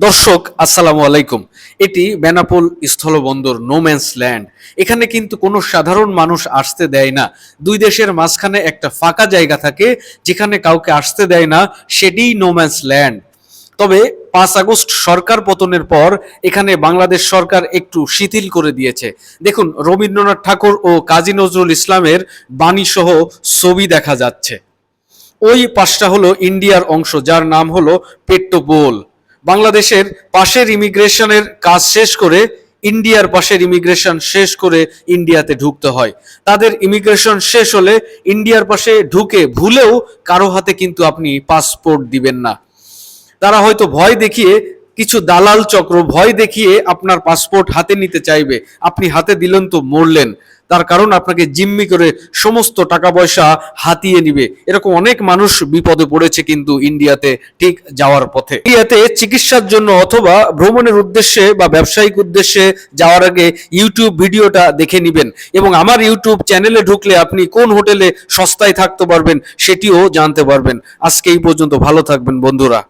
দর্শক আসসালামু আলাইকুম। এটি বেনাপোল স্থলবন্দর নোম্যান্স ল্যান্ড। এখানে কিন্তু কোনো সাধারণ মানুষ আসতে দেয় না। দুই দেশের মাঝখানে একটা ফাঁকা জায়গা থাকে যেখানে কাউকে আসতে দেয় না, সেটিই নোম্যান্স ল্যান্ড। তবে 5 আগস্ট সরকার পতনের পর এখানে বাংলাদেশ সরকার একটু শিথিল করে দিয়েছে। দেখুন, রবীন্দ্রনাথ ঠাকুর ও কাজী নজরুল ইসলামের বাণী সহ ছবি দেখা যাচ্ছে। ওই পাশটা হলো ইন্ডিয়ার অংশ, যার নাম হলো পেট্টোপোল। বাংলাদেশের পাশের ইমিগ্রেশনের কাজ শেষ করে ইন্ডিয়ার পাশের ইমিগ্রেশন শেষ করে ইন্ডিয়াতে ঢুকতে হয়। তাদের ইমিগ্রেশন শেষ হলে ইন্ডিয়ার পাশে ঢুকে ভুলেও কারো হাতে কিন্তু আপনি পাসপোর্ট দিবেন না। তারা হয়তো ভয় দেখিয়ে, কিছু দালাল চক্র ভয় দেখিয়ে আপনার পাসপোর্ট হাতে নিতে চাইবে। আপনি হাতে দিলেন তো মরলেন। তার কারণ আপনাকে জিম্মি করে সমস্ত টাকা পয়সা হাতিয়ে নিবে। এরকম অনেক মানুষ বিপদে পড়েছে কিন্তু ইন্ডিয়াতে ঠিক যাওয়ার পথে। ইন্ডিয়াতে চিকিৎসার জন্য অথবা ভ্রমণের উদ্দেশ্যে বা ব্যবসায়িক উদ্দেশ্যে যাওয়ার আগে ইউটিউব ভিডিওটা দেখে নেবেন, এবং আমার ইউটিউব চ্যানেলে ঢুকলে আপনি কোন হোটেলে সস্তায় থাকতে পারবেন সেটিও জানতে পারবেন। আজকে এই পর্যন্ত, ভালো থাকবেন বন্ধুরা।